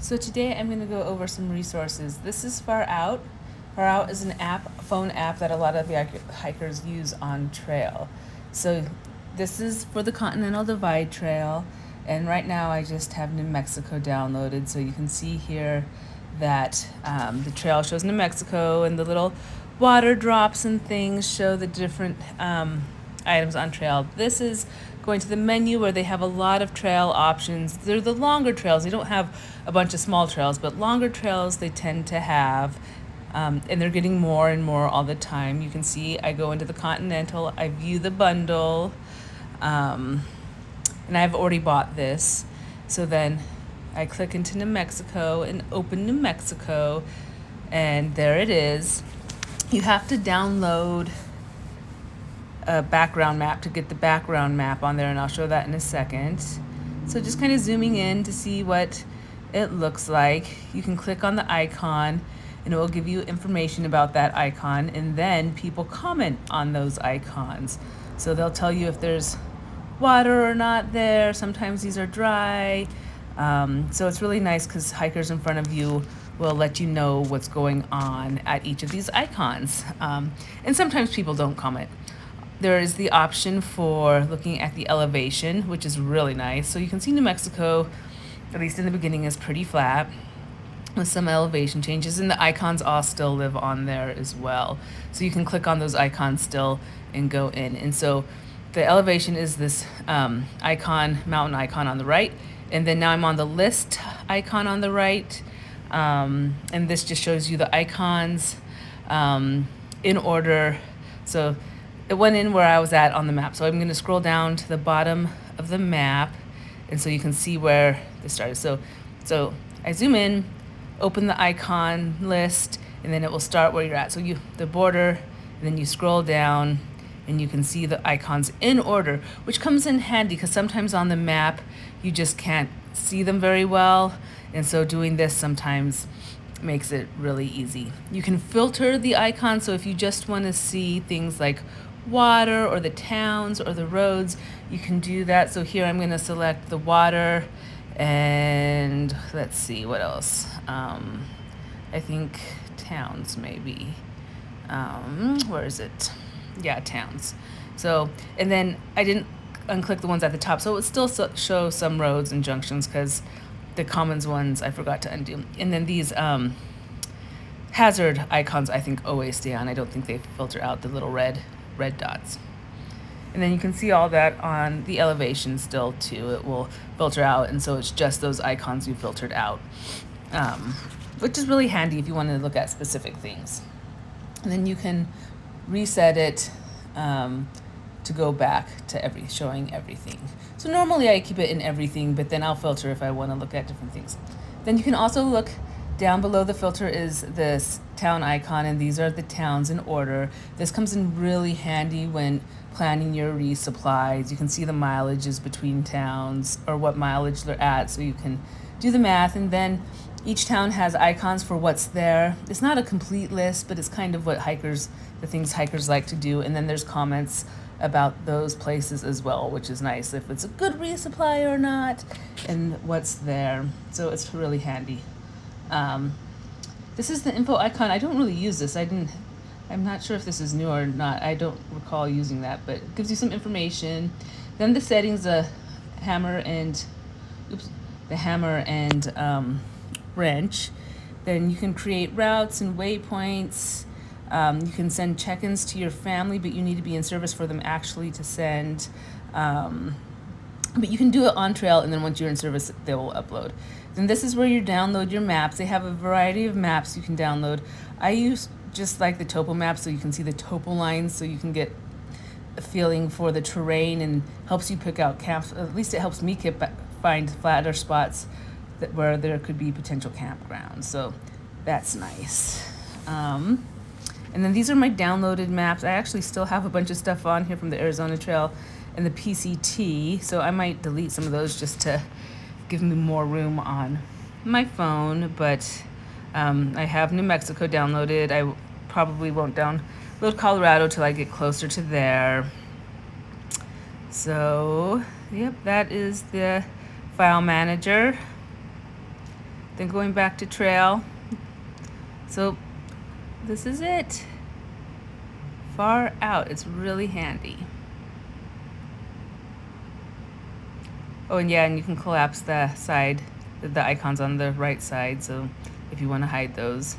So today I'm going to go over some resources. This is Far Out. Far Out is an phone app that a lot of the hikers use on trail. So this is for the Continental Divide Trail, and right now I just have New Mexico downloaded. So you can see here that the trail shows New Mexico, and the little water drops and things show the different items on trail. This is going to the menu where they have a lot of trail options. They're the longer trails. They don't have a bunch of small trails, but longer trails they tend to have, and they're getting more and more all the time. You can see I go into the Continental, I view the bundle, and I've already bought this. So then I click into New Mexico and open New Mexico, and there it is. You have to download a background map to get the background map on there, and I'll show that in a second. So just kind of zooming in to see what it looks like. You can click on the icon and it will give you information about that icon, and then people comment on those icons. So they'll tell you if there's water or not there. Sometimes these are dry. So it's really nice because hikers in front of you will let you know what's going on at each of these icons. And sometimes people don't comment. There is the option for looking at the elevation, which is really nice. So you can see New Mexico, at least in the beginning, is pretty flat with some elevation changes, and the icons all still live on there as well. So you can click on those icons still and go in. And so the elevation is this mountain icon on the right, and then now I'm on the list icon on the right, and this just shows you the icons in order. So it went in where I was at on the map. So I'm going to scroll down to the bottom of the map, and so you can see where this started. So I zoom in, open the icon list, and then it will start where you're at. So the border, and then you scroll down, and you can see the icons in order, which comes in handy because sometimes on the map you just can't see them very well, and so doing this sometimes makes it really easy. You can filter the icons, so if you just want to see things like water or the towns or the roads, you can do that. So here I'm going to select the water, and let's see what else. I think towns maybe. Where is it? Yeah, towns. So, and then I didn't unclick the ones at the top, so it would still show some roads and junctions because the commons ones I forgot to undo. And then these hazard icons I think always stay on. I don't think they filter out the little red dots. And then you can see all that on the elevation still too. It will filter out, and so it's just those icons you filtered out, which is really handy if you want to look at specific things. And then you can reset it to go back to showing everything. So normally I keep it in everything, but then I'll filter if I want to look at different things. Then you can also look down below the filter is this town icon, and these are the towns in order. This comes in really handy when planning your resupplies. You can see the mileages between towns or what mileage they're at, so you can do the math, and then each town has icons for what's there. It's not a complete list, but it's kind of the things hikers like to do, and then there's comments about those places as well, which is nice, if it's a good resupply or not, and what's there. So it's really handy. This is the info icon. I don't really use this. I'm not sure if this is new or not. I don't recall using that, but it gives you some information. Then the settings, the hammer and wrench. Then you can create routes and waypoints. You can send check-ins to your family, but you need to be in service for them actually to send. But you can do it on trail, and then once you're in service, they will upload. Then this is where you download your maps. They have a variety of maps you can download. I use just like the topo map, so you can see the topo lines, so you can get a feeling for the terrain, and helps you pick out camps. At least it helps me find flatter spots where there could be potential campgrounds. So that's nice. And then these are my downloaded maps. I actually still have a bunch of stuff on here from the Arizona Trail and the PCT, so I might delete some of those just to give me more room on my phone. But I have New Mexico downloaded. I probably won't download Colorado till I get closer to there. So, yep, that is the file manager. Then going back to trail. So this is it. Far out. It's really handy. Oh, and yeah, and you can collapse the side, the icons on the right side, so if you want to hide those.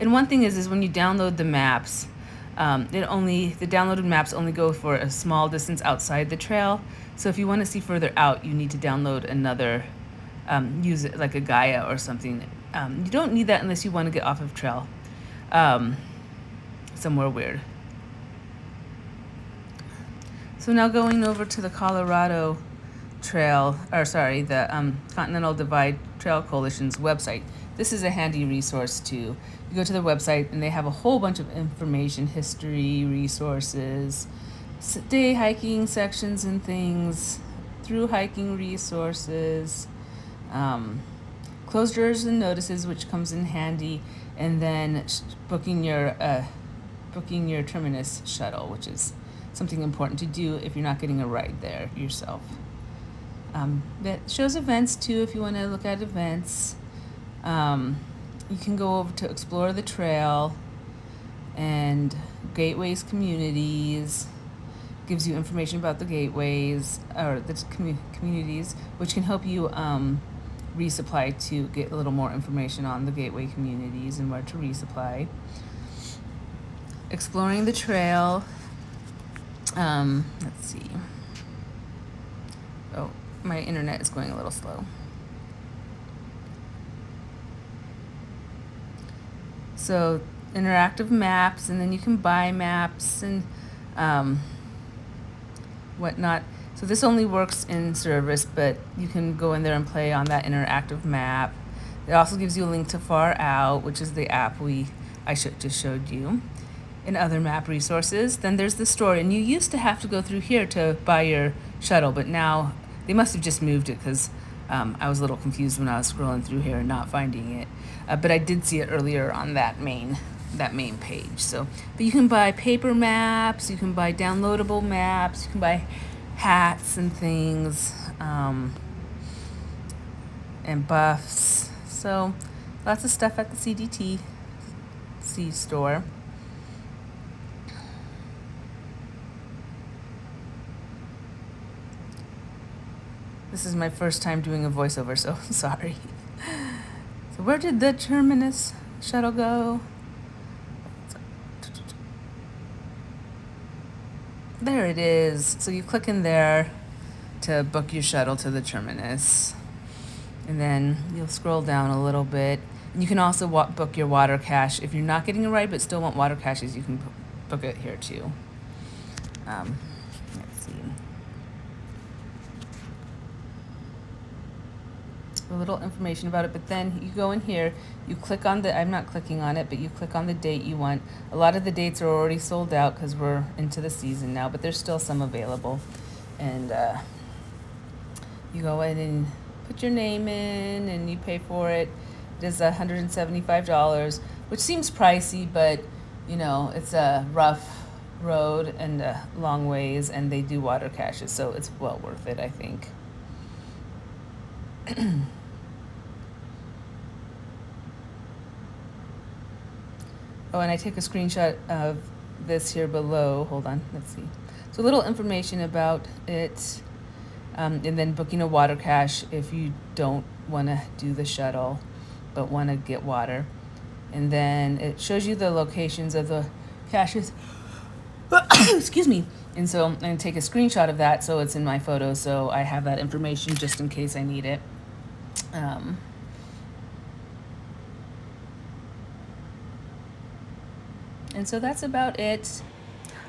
And one thing is when you download the maps, the downloaded maps only go for a small distance outside the trail. So if you want to see further out, you need to download another, use it like a Gaia or something. You don't need that unless you want to get off of trail, somewhere weird. So now going over to the Colorado Trail, or sorry, the Continental Divide Trail Coalition's website. This is a handy resource too. You go to the website and they have a whole bunch of information, history, resources, day hiking sections and things, through hiking resources, closures and notices, which comes in handy, and then booking your terminus shuttle, which is something important to do if you're not getting a ride there yourself. That shows events too if you want to look at events. You can go over to explore the trail and gateways communities. Gives you information about the gateways or the communities, which can help you resupply to get a little more information on the gateway communities and where to resupply. Exploring the trail. Let's see. Oh, my internet is going a little slow. So interactive maps, and then you can buy maps and whatnot. So this only works in service, but you can go in there and play on that interactive map. It also gives you a link to Far Out, which is the app I just showed you, and other map resources. Then there's the store, and you used to have to go through here to buy your shuttle, but now they must have just moved it because I was a little confused when I was scrolling through here and not finding it. But I did see it earlier on that main page. So, but you can buy paper maps, you can buy downloadable maps, you can buy hats and things, and buffs. So lots of stuff at the CDT store. This is my first time doing a voiceover, so sorry. So where did the terminus shuttle go? There it is. So you click in there to book your shuttle to the terminus. And then you'll scroll down a little bit. And you can also book your water cache. If you're not getting a ride but still want water caches, you can book it here too. Let's see. A little information about it, but then you go in here, you click on I'm not clicking on it, but you click on the date you want. A lot of the dates are already sold out because we're into the season now, but there's still some available. And you go in and put your name in and you pay for it. It is $175, which seems pricey, but you know, it's a rough road and long ways, and they do water caches, so it's well worth it, I think. Oh, and I take a screenshot of this here below. Hold on, let's see. So a little information about it, and then booking a water cache if you don't want to do the shuttle, but want to get water. And then it shows you the locations of the caches. Excuse me. And so I'm going to take a screenshot of that so it's in my photo, so I have that information just in case I need it. And so that's about it.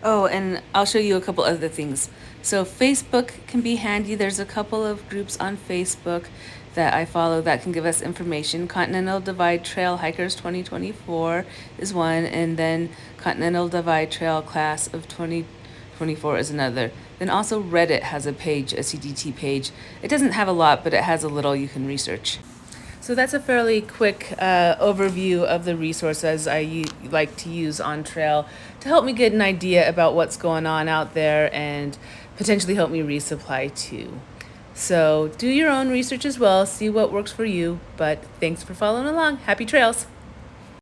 Oh, and I'll show you a couple other things. So Facebook can be handy. There's a couple of groups on Facebook that I follow that can give us information. Continental Divide Trail Hikers 2024 is one, and then Continental Divide Trail Class of 2024 is another. Then also Reddit has a page, a CDT page. It doesn't have a lot, but it has a little you can research. So that's a fairly quick overview of the resources I like to use on trail to help me get an idea about what's going on out there and potentially help me resupply too. So do your own research as well, see what works for you, but thanks for following along. Happy trails.